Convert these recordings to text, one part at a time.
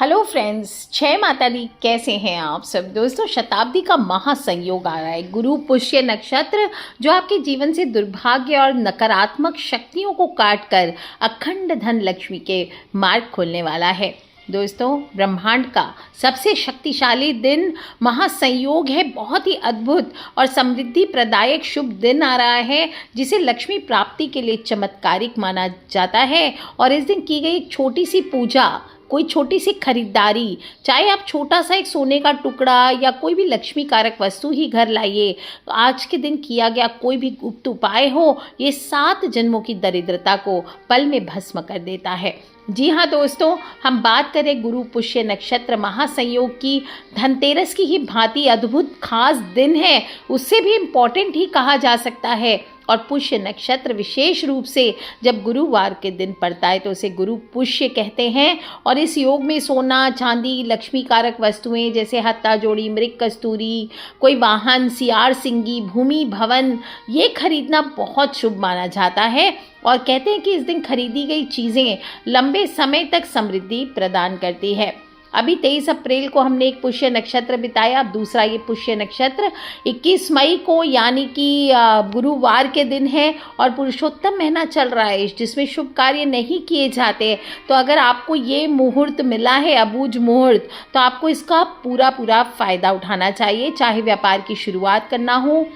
Hello friends, जय माता दी। कैसे हैं आप सब दोस्तों। शताब्दी का महासंयोग आ रहा है। गुरु पुष्य नक्षत्र जो आपके जीवन से दुर्भाग्य और नकारात्मक शक्तियों को काट कर अखंड धन लक्ष्मी के मार्ग खोलने वाला है। दोस्तों, ब्रह्मांड का सबसे शक्तिशाली दिन महासंयोग है। बहुत ही अद्भुत और समृद्धि प्रदायक शुभ दिन आ रहा है, जिसे लक्ष्मी प्राप्ति के लिए चमत्कारिक माना जाता है। और इस दिन की गई एक छोटी सी पूजा, कोई छोटी सी खरीदारी, चाहे आप छोटा सा एक सोने का टुकड़ा या कोई भी लक्ष्मी कारक वस्तु ही घर लाइए, आज के दिन किया गया कोई भी गुप्त उपाय हो, ये 7 जन्मों की दरिद्रता को पल में भस्म कर देता है। जी हाँ दोस्तों, हम बात करें गुरु पुष्य नक्षत्र महासंयोग की। धनतेरस की ही भांति अद्भुत खास दिन है, उससे भी इम्पॉर्टेंट ही कहा जा सकता है। और पुष्य नक्षत्र विशेष रूप से जब गुरुवार के दिन पड़ता है तो उसे गुरु पुष्य कहते हैं। और इस योग में सोना, चांदी, लक्ष्मी कारक वस्तुएं जैसे हत्ता जोड़ी, मृग कस्तूरी, कोई वाहन, सियार सिंगी, भूमि, भवन, ये खरीदना बहुत शुभ माना जाता है। और कहते हैं कि इस दिन खरीदी गई चीज़ें लंबे समय तक समृद्धि प्रदान करती है। अभी 23 अप्रैल को हमने एक पुष्य नक्षत्र बिताया। अब दूसरा ये पुष्य नक्षत्र 21 मई को यानी कि गुरुवार के दिन है और पुरुषोत्तम महीना चल रहा है, जिसमें शुभ कार्य नहीं किए जाते। तो अगर आपको ये मुहूर्त मिला है, अबूझ मुहूर्त, तो आपको इसका पूरा फ़ायदा उठाना चाहिए। चाहे व्यापार की शुरुआत करना हो,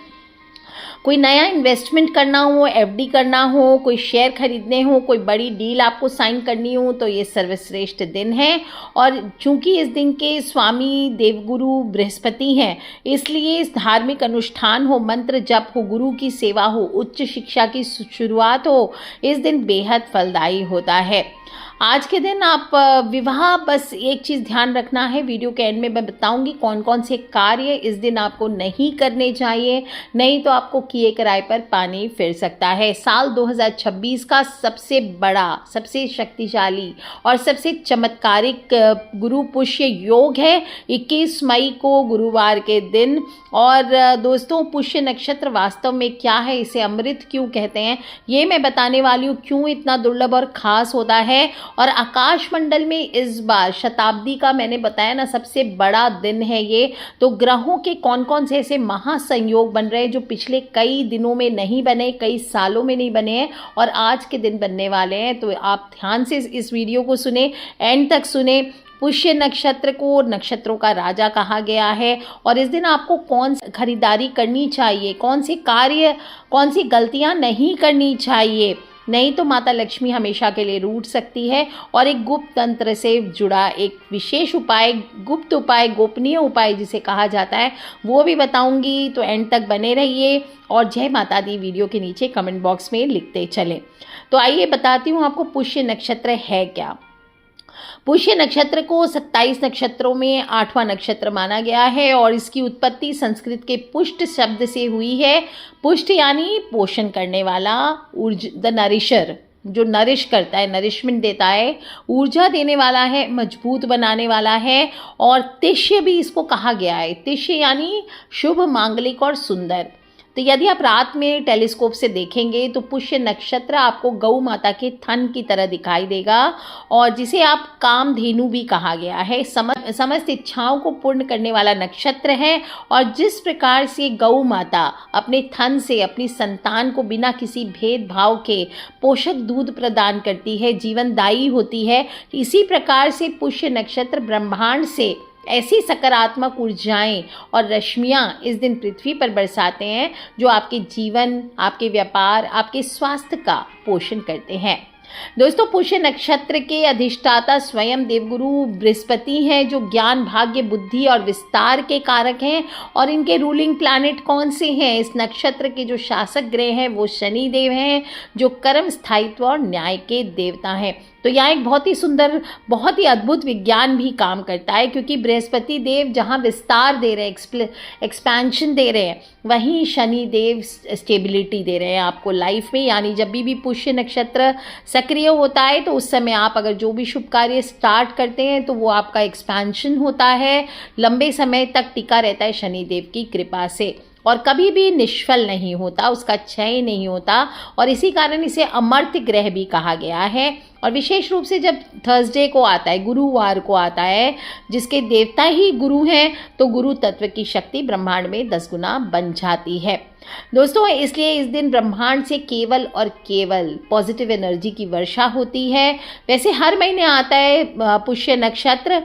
कोई नया इन्वेस्टमेंट करना हो, एफडी करना हो, कोई शेयर खरीदने हो, कोई बड़ी डील आपको साइन करनी हो, तो ये सर्वश्रेष्ठ दिन है। और चूंकि इस दिन के स्वामी देवगुरु बृहस्पति हैं, इसलिए इस धार्मिक अनुष्ठान हो, मंत्र जप हो, गुरु की सेवा हो, उच्च शिक्षा की शुरुआत हो, इस दिन बेहद फलदायी होता है। आज के दिन आप विवाह, बस एक चीज़ ध्यान रखना है, वीडियो के एंड में मैं बताऊंगी कौन कौन से कार्य इस दिन आपको नहीं करने चाहिए, नहीं तो आपको किए कराए पर पानी फिर सकता है। साल 2026 का सबसे बड़ा, सबसे शक्तिशाली और सबसे चमत्कारिक गुरु पुष्य योग है 21 मई को गुरुवार के दिन। और दोस्तों, पुष्य नक्षत्र वास्तव में क्या है, इसे अमृत क्यों कहते हैं, ये मैं बताने वाली हूँ, क्यों इतना दुर्लभ और ख़ास होता है। और आकाश मंडल में इस बार शताब्दी का मैंने बताया ना, सबसे बड़ा दिन है ये। तो ग्रहों के कौन कौन से ऐसे महासंयोग बन रहे हैं जो पिछले कई दिनों में नहीं बने, कई सालों में नहीं बने हैं और आज के दिन बनने वाले हैं। तो आप ध्यान से इस वीडियो को सुने, एंड तक सुने। पुष्य नक्षत्र को नक्षत्रों का राजा कहा गया है। और इस दिन आपको कौन सी खरीदारी करनी चाहिए, कौन से कार्य, कौन सी गलतियां नहीं करनी चाहिए, नहीं तो माता लक्ष्मी हमेशा के लिए रूठ सकती है। और एक गुप्त तंत्र से जुड़ा एक विशेष उपाय, गुप्त उपाय, गोपनीय उपाय जिसे कहा जाता है, वो भी बताऊंगी। तो एंड तक बने रहिए और जय माता दी वीडियो के नीचे कमेंट बॉक्स में लिखते चलें। तो आइए बताती हूँ आपको पुष्य नक्षत्र है क्या। पुष्य नक्षत्र को 27 नक्षत्रों में 8वां नक्षत्र माना गया है और इसकी उत्पत्ति संस्कृत के पुष्ट शब्द से हुई है। पुष्ट यानी पोषण करने वाला, द नरिशर, जो नरिश करता है, नरिशमेंट देता है, ऊर्जा देने वाला है, मजबूत बनाने वाला है। और तिष्य भी इसको कहा गया है। तिष्य यानी शुभ, मांगलिक और सुंदर। तो यदि आप रात में टेलीस्कोप से देखेंगे तो पुष्य नक्षत्र आपको गौ माता के थन की तरह दिखाई देगा और जिसे आप कामधेनु भी कहा गया है। समस्त इच्छाओं को पूर्ण करने वाला नक्षत्र है। और जिस प्रकार से गौ माता अपने थन से अपनी संतान को बिना किसी भेदभाव के पोषक दूध प्रदान करती है, जीवनदायी होती है, इसी प्रकार से पुष्य नक्षत्र ब्रह्मांड से ऐसी सकारात्मक ऊर्जाएं और रश्मियां इस दिन पृथ्वी पर बरसाते हैं जो आपके जीवन, आपके व्यापार, आपके स्वास्थ्य का पोषण करते हैं। दोस्तों, पुष्य नक्षत्र के अधिष्ठाता स्वयं देवगुरु बृहस्पति हैं, जो ज्ञान, भाग्य, बुद्धि और विस्तार के कारक हैं। और इनके रूलिंग प्लैनेट कौन से हैं, इस नक्षत्र के जो शासक ग्रह हैं वो शनि देव हैं, जो कर्म, स्थायित्व और न्याय के देवता हैं। तो यहाँ एक बहुत ही सुंदर, बहुत ही अद्भुत विज्ञान भी काम करता है, क्योंकि बृहस्पति देव जहाँ विस्तार दे रहे हैं, एक्सपेंशन दे रहे हैं, वहीं शनि देव स्टेबिलिटी दे रहे हैं आपको लाइफ में। यानी जब भी पुष्य नक्षत्र सक्रिय होता है तो उस समय आप अगर जो भी शुभ कार्य स्टार्ट करते हैं तो वो आपका एक्सपेंशन होता है, लंबे समय तक टिका रहता है शनि देव की कृपा से। और कभी भी निष्फल नहीं होता, उसका क्षय नहीं होता, और इसी कारण इसे अमर्त्य ग्रह भी कहा गया है। और विशेष रूप से जब थर्सडे को आता है, गुरुवार को आता है, जिसके देवता ही गुरु हैं, तो गुरु तत्व की शक्ति ब्रह्मांड में 10 गुना बन जाती है दोस्तों। इसलिए इस दिन ब्रह्मांड से केवल और केवल पॉजिटिव एनर्जी की वर्षा होती है। वैसे हर महीने आता है पुष्य नक्षत्र,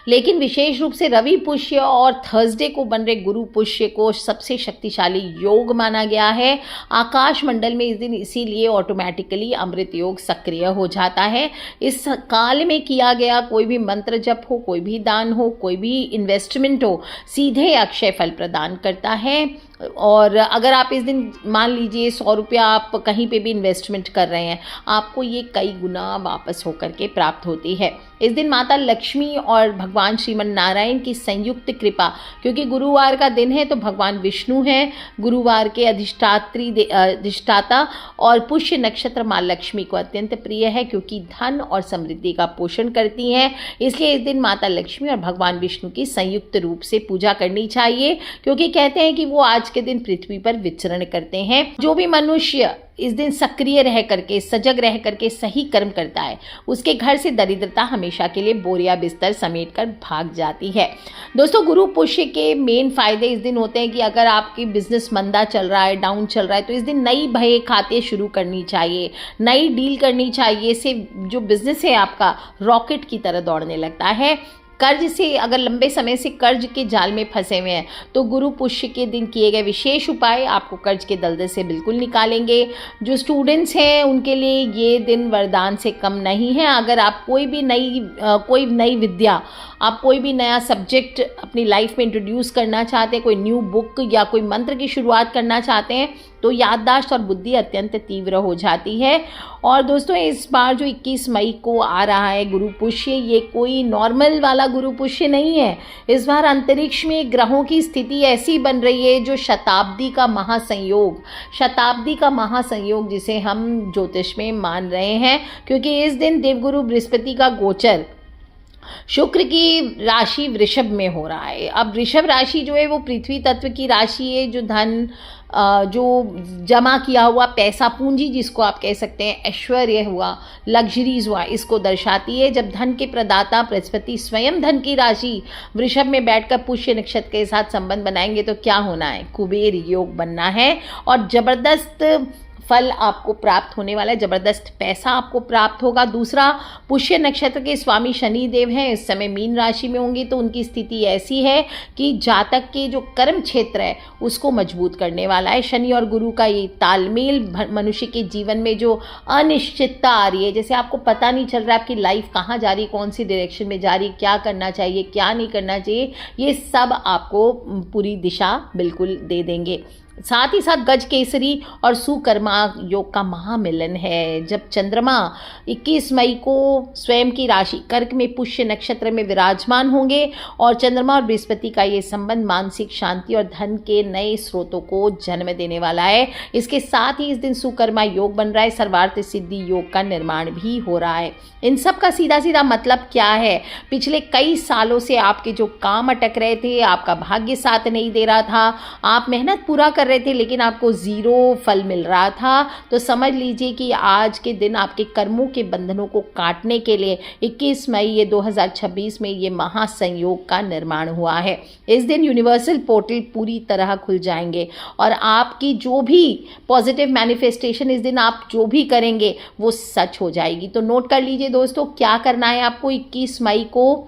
लेकिन विशेष रूप से रवि पुष्य और थर्सडे को बन रहे गुरु पुष्य को सबसे शक्तिशाली योग माना गया है आकाश मंडल में इस दिन, इसीलिए ऑटोमेटिकली अमृत योग सक्रिय हो जाता है। इस काल में किया गया कोई भी मंत्र जप हो, कोई भी दान हो, कोई भी इन्वेस्टमेंट हो, सीधे अक्षय फल प्रदान करता है। और अगर आप इस दिन मान लीजिए 100 रुपया आप कहीं पे भी इन्वेस्टमेंट कर रहे हैं, आपको ये कई गुना वापस होकर के प्राप्त होती है। इस दिन माता लक्ष्मी और भगवान श्रीमन नारायण की संयुक्त कृपा, क्योंकि गुरुवार का दिन है तो भगवान विष्णु हैं गुरुवार के अधिष्ठाता, और पुष्य नक्षत्र माँ लक्ष्मी को अत्यंत प्रिय है क्योंकि धन और समृद्धि का पोषण करती हैं। इसलिए इस दिन माता लक्ष्मी और भगवान विष्णु की संयुक्त रूप से पूजा करनी चाहिए, क्योंकि कहते हैं कि वो आज के दिन पृथ्वी पर विचरण करते हैं। जो भी मनुष्य इस दिन सक्रिय रह करके, सजग रह करके सही कर्म करता है, उसके घर से दरिद्रता हमेशा के लिए बोरिया बिस्तर समेट कर भाग जाती है। दोस्तों, गुरु पुष्य के मेन फायदे इस दिन होते हैं कि अगर आपकी बिजनेस मंदा चल रहा है, डाउन चल रहा है, तो इस दिन नई भय खाते शुरू करनी चाहिए, नई डील करनी चाहिए। इससे जो बिजनेस है आपका रॉकेट की तरह दौड़ने लगता है। कर्ज से, अगर लंबे समय से कर्ज के जाल में फंसे हुए हैं, तो गुरु पुष्य के दिन किए गए विशेष उपाय आपको कर्ज के दलदल से बिल्कुल निकालेंगे। जो स्टूडेंट्स हैं उनके लिए ये दिन वरदान से कम नहीं है। अगर आप कोई नई विद्या, आप कोई भी नया सब्जेक्ट अपनी लाइफ में इंट्रोड्यूस करना चाहते हैं, कोई न्यू बुक या कोई मंत्र की शुरुआत करना चाहते हैं, तो याददाश्त और बुद्धि अत्यंत तीव्र हो जाती है। और दोस्तों, इस बार जो 21 मई को आ रहा है गुरु पुष्य, ये कोई नॉर्मल वाला गुरु पुष्य नहीं है। इस बार अंतरिक्ष में ग्रहों की स्थिति ऐसी बन रही है जो शताब्दी का महासंयोग जिसे हम ज्योतिष में मान रहे हैं, क्योंकि इस दिन देवगुरु बृहस्पति का गोचर शुक्र की राशि वृषभ में हो रहा है। अब वृषभ राशि जो है वो पृथ्वी तत्व की राशि है, जो धन, जो जमा किया हुआ पैसा, पूंजी जिसको आप कह सकते हैं, ऐश्वर्य हुआ, लग्जरीज हुआ, इसको दर्शाती है। जब धन के प्रदाता बृहस्पति स्वयं धन की राशि वृषभ में बैठकर पुष्य नक्षत्र के साथ संबंध बनाएंगे तो क्या होना है? कुबेर योग बनना है और जबरदस्त फल आपको प्राप्त होने वाला है, जबरदस्त पैसा आपको प्राप्त होगा। दूसरा, पुष्य नक्षत्र के स्वामी शनि देव हैं, इस समय मीन राशि में होंगे, तो उनकी स्थिति ऐसी है कि जातक के जो कर्म क्षेत्र है उसको मजबूत करने वाला है। शनि और गुरु का ये तालमेल मनुष्य के जीवन में जो अनिश्चितता आ रही है, जैसे आपको पता नहीं चल रहा है आपकी लाइफ कहाँ जा रही, कौन सी डायरेक्शन में जा रही, क्या करना चाहिए, क्या नहीं करना चाहिए, ये सब आपको पूरी दिशा बिल्कुल दे देंगे। साथ ही साथ गज केसरी और सुकर्मा योग का महामिलन है, जब चंद्रमा 21 मई को स्वयं की राशि कर्क में पुष्य नक्षत्र में विराजमान होंगे और चंद्रमा और बृहस्पति का ये संबंध मानसिक शांति और धन के नए स्रोतों को जन्म देने वाला है। इसके साथ ही इस दिन सुकर्मा योग बन रहा है, सर्वार्थ सिद्धि योग का निर्माण भी हो रहा है। इन सब का सीधा सीधा मतलब क्या है? पिछले कई सालों से आपके जो काम अटक रहे थे, आपका भाग्य साथ नहीं दे रहा था, आप मेहनत पूरा कर रहे थे लेकिन आपको जीरो फल मिल रहा था, तो समझ लीजिए कि आज के दिन आपके कर्मों के बंधनों को काटने के लिए 21 मई ये 2026 में ये महासंयोग का निर्माण हुआ है। इस दिन यूनिवर्सल पोर्टल पूरी तरह खुल जाएंगे और आपकी जो भी पॉजिटिव मैनिफेस्टेशन इस दिन आप जो भी करेंगे वो सच हो जाएगी। तो नोट कर लीजिए दोस्तों, क्या करना है आपको। 21 मई को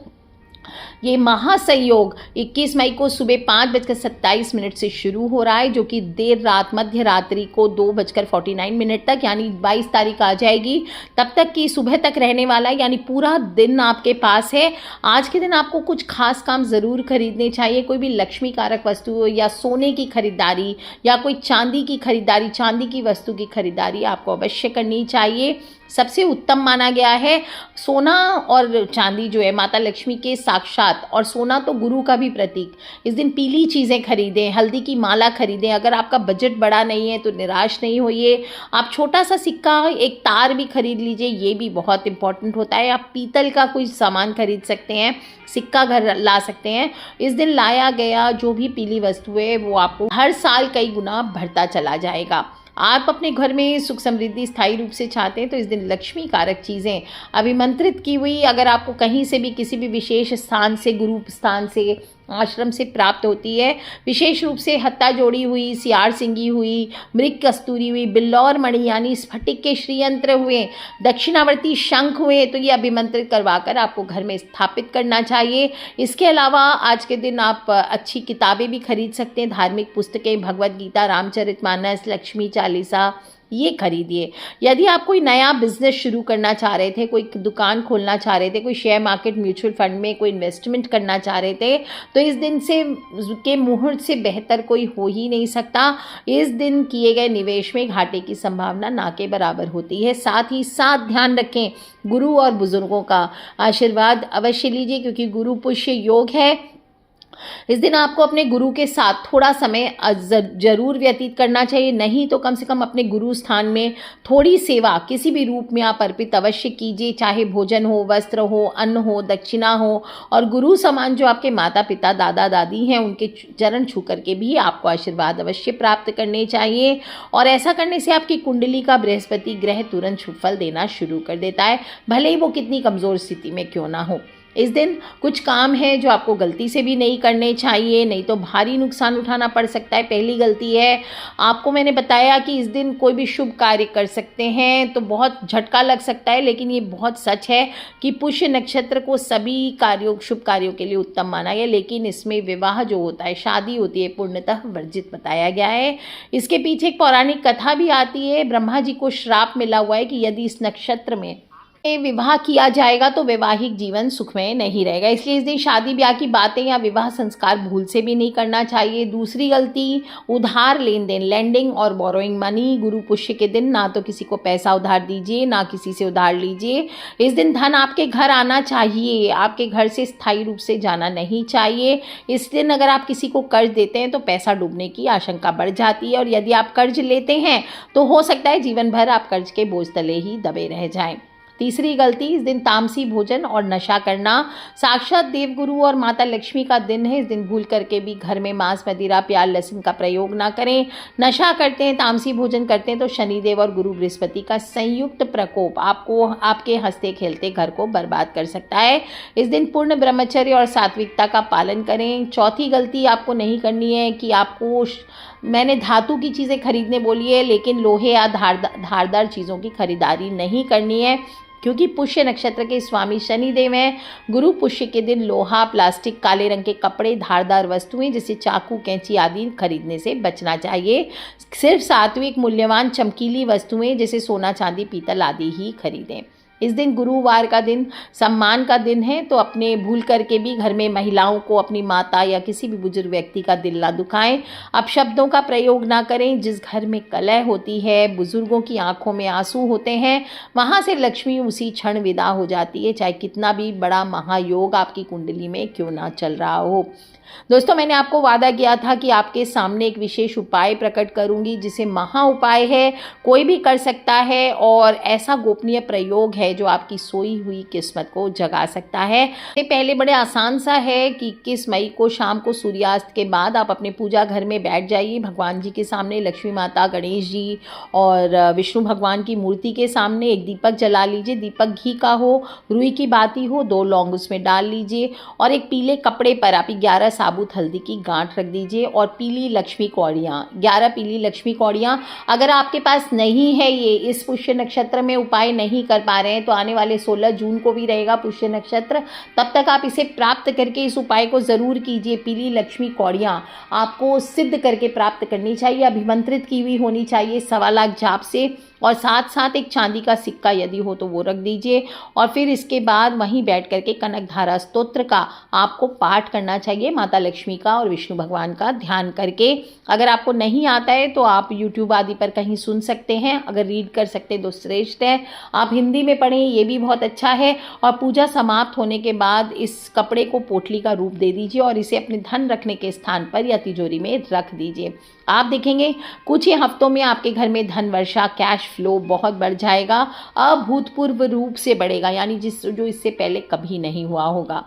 ये महासंयोग 21 मई को सुबह 5:27 से शुरू हो रहा है, जो कि देर रात मध्य रात्रि को 2:49 तक यानी 22 तारीख आ जाएगी, तब तक की सुबह तक रहने वाला है, यानी पूरा दिन आपके पास है। आज के दिन आपको कुछ खास काम ज़रूर खरीदने चाहिए। कोई भी लक्ष्मी कारक वस्तु या सोने की खरीदारी या कोई चांदी की खरीदारी, चांदी की वस्तु की खरीदारी आपको अवश्य करनी चाहिए। सबसे उत्तम माना गया है। सोना और चांदी जो है माता लक्ष्मी के साक्षात, और सोना तो गुरु का भी प्रतीक। इस दिन पीली चीज़ें खरीदें, हल्दी की माला खरीदें। अगर आपका बजट बड़ा नहीं है तो निराश नहीं होइए। आप छोटा सा सिक्का, एक तार भी खरीद लीजिए, ये भी बहुत इंपॉर्टेंट होता है। आप पीतल का कोई सामान खरीद सकते हैं, सिक्का घर ला सकते हैं। इस दिन लाया गया जो भी पीली वस्तु है वो आपको हर साल कई गुना बढ़ता चला जाएगा। आप अपने घर में सुख समृद्धि स्थायी रूप से चाहते हैं तो इस दिन लक्ष्मी कारक चीज़ें अभिमंत्रित की हुई, अगर आपको कहीं से भी किसी भी विशेष स्थान से, गुरु स्थान से, आश्रम से प्राप्त होती है, विशेष रूप से हत्ता जोड़ी हुई, सियार सिंगी हुई, मृग कस्तूरी हुई, बिल्लौर मणि यानी स्फटिक के श्रीयंत्र हुए, दक्षिणावर्ती शंख हुए, तो ये अभिमंत्रित करवाकर आपको घर में स्थापित करना चाहिए। इसके अलावा आज के दिन आप अच्छी किताबें भी खरीद सकते हैं, धार्मिक पुस्तकें, भगवद गीता, रामचरितमानस, लक्ष्मी चालीसा, ये खरीदिए। यदि आप कोई नया बिजनेस शुरू करना चाह रहे थे, कोई दुकान खोलना चाह रहे थे, कोई शेयर मार्केट, म्यूचुअल फंड में कोई इन्वेस्टमेंट करना चाह रहे थे, तो इस दिन से के मुहूर्त से बेहतर कोई हो ही नहीं सकता। इस दिन किए गए निवेश में घाटे की संभावना ना के बराबर होती है। साथ ही साथ ध्यान रखें, गुरु और बुजुर्गों का आशीर्वाद अवश्य लीजिए, क्योंकि गुरु पुष्य योग है। इस दिन आपको अपने गुरु के साथ थोड़ा समय जरूर व्यतीत करना चाहिए, नहीं तो कम से कम अपने गुरु स्थान में थोड़ी सेवा किसी भी रूप में आप अर्पित अवश्य कीजिए, चाहे भोजन हो, वस्त्र हो, अन्न हो, दक्षिणा हो। और गुरु समान जो आपके माता पिता, दादा दादी हैं, उनके चरण छू करके भी आपको आशीर्वाद अवश्य प्राप्त करने चाहिए। और ऐसा करने से आपकी कुंडली का बृहस्पति ग्रह तुरंत शुभ फल देना शुरू कर देता है, भले ही वो कितनी कमज़ोर स्थिति में क्यों ना हो। इस दिन कुछ काम है जो आपको गलती से भी नहीं करने चाहिए, नहीं तो भारी नुकसान उठाना पड़ सकता है। पहली गलती है, आपको मैंने बताया कि इस दिन कोई भी शुभ कार्य कर सकते हैं तो बहुत झटका लग सकता है, लेकिन ये बहुत सच है कि पुष्य नक्षत्र को सभी कार्यों, शुभ कार्यों के लिए उत्तम माना गया, लेकिन इसमें विवाह जो होता है, शादी होती है, पूर्णतः वर्जित बताया गया है। इसके पीछे एक पौराणिक कथा भी आती है। ब्रह्मा जी को श्राप मिला हुआ है कि यदि इस नक्षत्र में विवाह किया जाएगा तो वैवाहिक जीवन सुखमय नहीं रहेगा, इसलिए इस दिन शादी ब्याह की बातें या विवाह संस्कार भूल से भी नहीं करना चाहिए। दूसरी गलती, उधार लेन देन, लैंडिंग और बोरोइंग मनी। गुरु पुष्य के दिन ना तो किसी को पैसा उधार दीजिए, ना किसी से उधार लीजिए। इस दिन धन आपके घर आना चाहिए, आपके घर से स्थायी रूप से जाना नहीं चाहिए। इस दिन अगर आप किसी को कर्ज देते हैं तो पैसा डूबने की आशंका बढ़ जाती है, और यदि आप कर्ज लेते हैं तो हो सकता है जीवन भर आप कर्ज के बोझ तले ही दबे रह जाएं। तीसरी गलती, इस दिन तामसी भोजन और नशा करना। साक्षात देवगुरु और माता लक्ष्मी का दिन है, इस दिन भूल करके भी घर में मांस, मदिरा, प्याज, लहसुन का प्रयोग ना करें। नशा करते हैं, तामसी भोजन करते हैं तो शनिदेव और गुरु बृहस्पति का संयुक्त प्रकोप आपको आपके हंसते खेलते घर को बर्बाद कर सकता है। इस दिन पूर्ण ब्रह्मचर्य और सात्विकता का पालन करें। चौथी गलती आपको नहीं करनी है कि आपको, मैंने धातु की चीज़ें खरीदने बोली है, लेकिन लोहे या धारदार चीज़ों की खरीदारी नहीं करनी है, क्योंकि पुष्य नक्षत्र के स्वामी शनिदेव हैं। गुरु पुष्य के दिन लोहा, प्लास्टिक, काले रंग के कपड़े, धारदार वस्तुएं जैसे चाकू, कैंची आदि खरीदने से बचना चाहिए। सिर्फ सात्विक, मूल्यवान, चमकीली वस्तुएं जैसे सोना, चांदी, पीतल आदि ही खरीदें। इस दिन गुरुवार का दिन सम्मान का दिन है, तो अपने भूल करके भी घर में महिलाओं को, अपनी माता या किसी भी बुजुर्ग व्यक्ति का दिल ना दुखाएं। अपशब्दों का प्रयोग ना करें। जिस घर में कलह होती है, बुजुर्गों की आंखों में आंसू होते हैं, वहां से लक्ष्मी उसी क्षण विदा हो जाती है, चाहे कितना भी बड़ा महायोग आपकी कुंडली में क्यों ना चल रहा हो। दोस्तों, मैंने आपको वादा किया था कि आपके सामने एक विशेष उपाय प्रकट करूंगी, जिसे महा उपाय है, कोई भी कर सकता है, और ऐसा गोपनीय प्रयोग है जो आपकी सोई हुई किस्मत को जगा सकता है। इससे पहले बड़े आसान सा है कि 21 मई को शाम को सूर्यास्त के बाद आप अपने पूजा घर में बैठ जाइए, भगवान जी के सामने, लक्ष्मी माता, गणेश जी और विष्णु भगवान की मूर्ति के सामने एक दीपक जला लीजिए। दीपक घी का हो, रुई की बाती हो, 2 लौंग उसमें डाल लीजिए, और एक पीले कपड़े पर आप 11 साबुत हल्दी की गांठ रख दीजिए, और पीली लक्ष्मी कौड़ियाँ, 11 पीली लक्ष्मी कौड़ियाँ। अगर आपके पास नहीं है, ये इस पुष्य नक्षत्र में उपाय नहीं कर पा रहे हैं, तो आने वाले 16 जून को भी रहेगा पुष्य नक्षत्र, तब तक आप इसे प्राप्त करके इस उपाय को जरूर कीजिए। पीली लक्ष्मी कौड़ियाँ आपको सिद्ध करके प्राप्त करनी चाहिए, अभिमंत्रित की हुई होनी चाहिए 1.25 लाख जाप से। और साथ साथ एक चांदी का सिक्का यदि हो तो वो रख दीजिए। और फिर इसके बाद वहीं बैठ करके कनकधारा स्तोत्र का आपको पाठ करना चाहिए, माता लक्ष्मी का और विष्णु भगवान का ध्यान करके। अगर आपको नहीं आता है तो आप यूट्यूब आदि पर कहीं सुन सकते हैं, अगर रीड कर सकते हैं तो श्रेष्ठ है। आप हिंदी में पढ़ें, ये भी बहुत अच्छा है। और पूजा समाप्त होने के बाद इस कपड़े को पोटली का रूप दे दीजिए और इसे अपने धन रखने के स्थान पर या तिजोरी में रख दीजिए। आप देखेंगे कुछ ही हफ्तों में आपके घर में धन वर्षा, कैश फ्लो बहुत बढ़ जाएगा, अभूतपूर्व रूप से बढ़ेगा, यानी जो इससे पहले कभी नहीं हुआ होगा।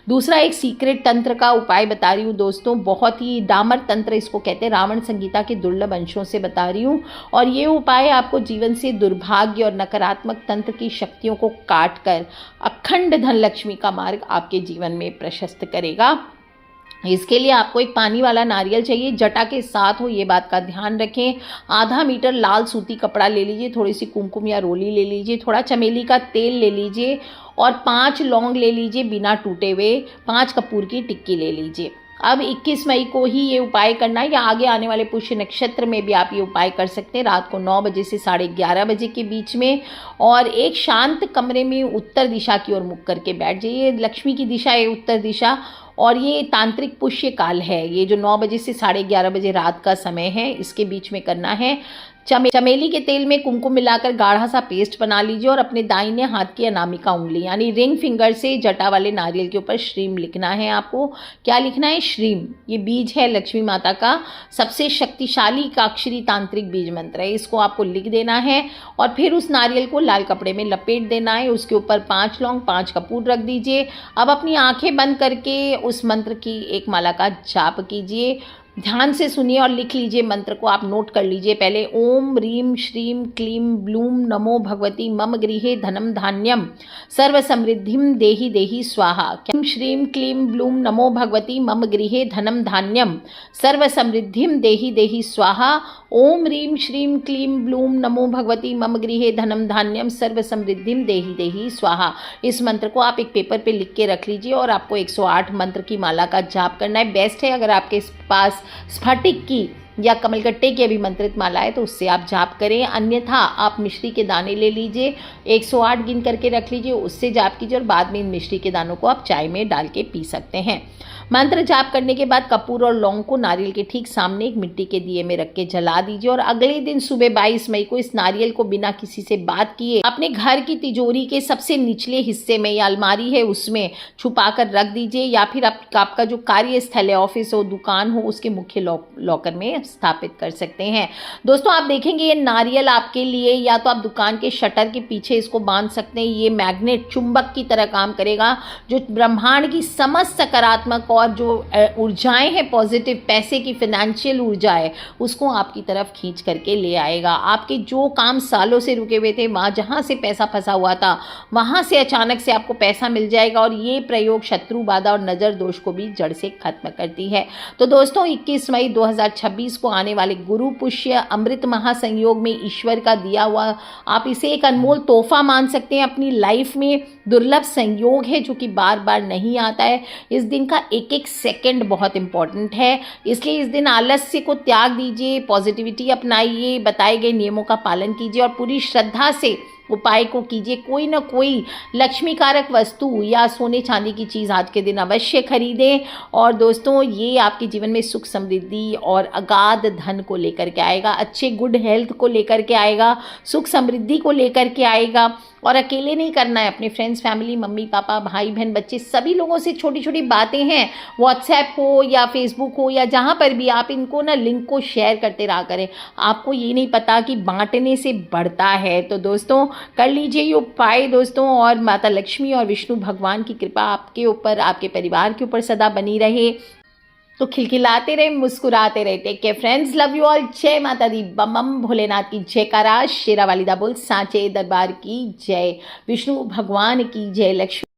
दूसरा एक सीक्रेट तंत्र का उपाय बता रही हूँ दोस्तों, बहुत ही डामर तंत्र इसको कहते हैं, रावण संगीता के दुर्लभ अंशों से बता रही हूँ। और ये उपाय आपको जीवन से दुर्भाग्य और नकारात्मक तंत्र की शक्तियों को काट कर अखंड धन लक्ष्मी का मार्ग आपके जीवन में प्रशस्त करेगा। इसके लिए आपको एक पानी वाला नारियल चाहिए, जटा के साथ हो, ये बात का ध्यान रखें। आधा मीटर लाल सूती कपड़ा ले लीजिए, थोड़ी सी कुमकुम या रोली ले लीजिए, थोड़ा चमेली का तेल ले लीजिए और 5 लौंग ले लीजिए बिना टूटे हुए, 5 कपूर की टिक्की ले लीजिए। अब 21 मई को ही ये उपाय करना है, या आगे आने वाले पुष्य नक्षत्र में भी आप ये उपाय कर सकते हैं, रात को 9 बजे से 11:30 बजे के बीच में। और एक शांत कमरे में उत्तर दिशा की ओर मुख करके बैठ जाइए। लक्ष्मी की दिशा है उत्तर दिशा, और ये तांत्रिक पुष्य काल है, ये जो 9 बजे से 11:30 बजे रात का समय है, इसके बीच में करना है। चमेली के तेल में कुमकुम मिलाकर गाढ़ा सा पेस्ट बना लीजिए और अपने दाहिने हाथ की अनामिका उंगली यानी रिंग फिंगर से जटा वाले नारियल के ऊपर श्रीम लिखना है। आपको क्या लिखना है? श्रीम। ये बीज है लक्ष्मी माता का सबसे शक्तिशाली काक्षरी तांत्रिक बीज मंत्र है, इसको आपको लिख देना है। और फिर उस नारियल को लाल कपड़े में लपेट देना है, उसके ऊपर 5 लौंग 5 कपूर रख दीजिए। अब अपनी आंखें बंद करके उस मंत्र की एक माला का जाप कीजिए, ध्यान से सुनिए और लिख लीजिए मंत्र को, आप नोट कर लीजिए पहले। ओम ह्रीम श्रीम क्लीम ब्लूम नमो भगवती मम गृहे धनम धान्यम सर्व समृद्धिम देहि देहि स्वाहा। ओम श्रीम क्लीम ब्लूम नमो भगवती मम गृहे धनम धान्यम सर्व समृद्धिम देहि देहि स्वाहा। ओम ह्रीम श्रीम क्लीम ब्लूम नमो भगवती मम गृहे धनम धान्यम सर्व समृद्धिम देहि देहि स्वाहा। इस मंत्र को आप एक पेपर पे लिख के रख लीजिए और आपको 108 मंत्र की माला का जाप करना है। बेस्ट है अगर आपके पास स्फटिक की या कमलगट्टे की अभिमंत्रित माला है तो उससे आप जाप करें, अन्यथा आप मिश्री के दाने ले लीजिए, 108 गिन करके रख लीजिए, उससे जाप कीजिए और बाद में इन मिश्री के दानों को आप चाय में डाल के पी सकते हैं। मंत्र जाप करने के बाद कपूर और लौंग को नारियल के ठीक सामने एक मिट्टी के दिए में रख के जला दीजिए और अगले दिन सुबह 22 मई को इस नारियल को बिना किसी से बात किए अपने घर की तिजोरी के सबसे निचले हिस्से में या अलमारी है उसमें छुपा कर रख दीजिए, या फिर आपका जो कार्यस्थल है, ऑफिस हो, दुकान हो, उसके मुख्य लॉकर में स्थापित कर सकते हैं। दोस्तों आप देखेंगे ये नारियल आपके लिए या तो आप दुकान के शटर के पीछे इसको बांध सकते हैं, ये मैग्नेट चुंबक की तरह काम करेगा जो ब्रह्मांड की समस्त सकारात्मक और जो ऊर्जाएं हैं पॉजिटिव, पैसे की फाइनेंशियल ऊर्जा है, उसको आपकी तरफ खींच करके ले आएगा। आपके जो काम सालों से रुके हुए थे, वहाँ जहाँ से पैसा फंसा हुआ था वहाँ से अचानक से आपको पैसा मिल जाएगा और ये प्रयोग शत्रु बाधा और नज़र दोष को भी जड़ से खत्म करती है। तो दोस्तों 21 मई 2026 को आने वाले गुरु पुष्य अमृत महासंयोग में ईश्वर का दिया हुआ, आप इसे एक अनमोल तोहफा मान सकते हैं, अपनी लाइफ में दुर्लभ संयोग है जो कि बार बार नहीं आता है। इस दिन का एक एक सेकंड बहुत इंपॉर्टेंट है, इसलिए इस दिन आलस्य को त्याग दीजिए, पॉजिटिविटी अपनाइए, बताए गए नियमों का पालन कीजिए और पूरी श्रद्धा से उपाय को कीजिए। कोई ना कोई लक्ष्मी कारक वस्तु या सोने चांदी की चीज़ आज के दिन अवश्य खरीदें। और दोस्तों ये आपके जीवन में सुख समृद्धि और अगाध धन को लेकर के आएगा, अच्छे गुड हेल्थ को लेकर के आएगा, सुख समृद्धि को लेकर के आएगा। और अकेले नहीं करना है, अपने फ्रेंड्स, फैमिली, मम्मी पापा, भाई बहन, बच्चे, सभी लोगों से छोटी छोटी बातें हैं, व्हाट्सएप हो या फेसबुक हो या जहाँ पर भी, आप इनको ना लिंक को शेयर करते रहा करें। आपको ये नहीं पता कि बांटने से बढ़ता है। तो दोस्तों कर लीजिए ये उपाय दोस्तों, और माता लक्ष्मी और विष्णु भगवान की कृपा आपके ऊपर, आपके परिवार के ऊपर सदा बनी रहे। तो खिलखिलाते रहे, मुस्कुराते रहे। Take care friends, love you all. जय माता दी, बम बम भोलेनाथ की जयकारा, शेरा वाली दा बोल, सांचे दरबार की जय, विष्णु भगवान की जय, लक्ष्मी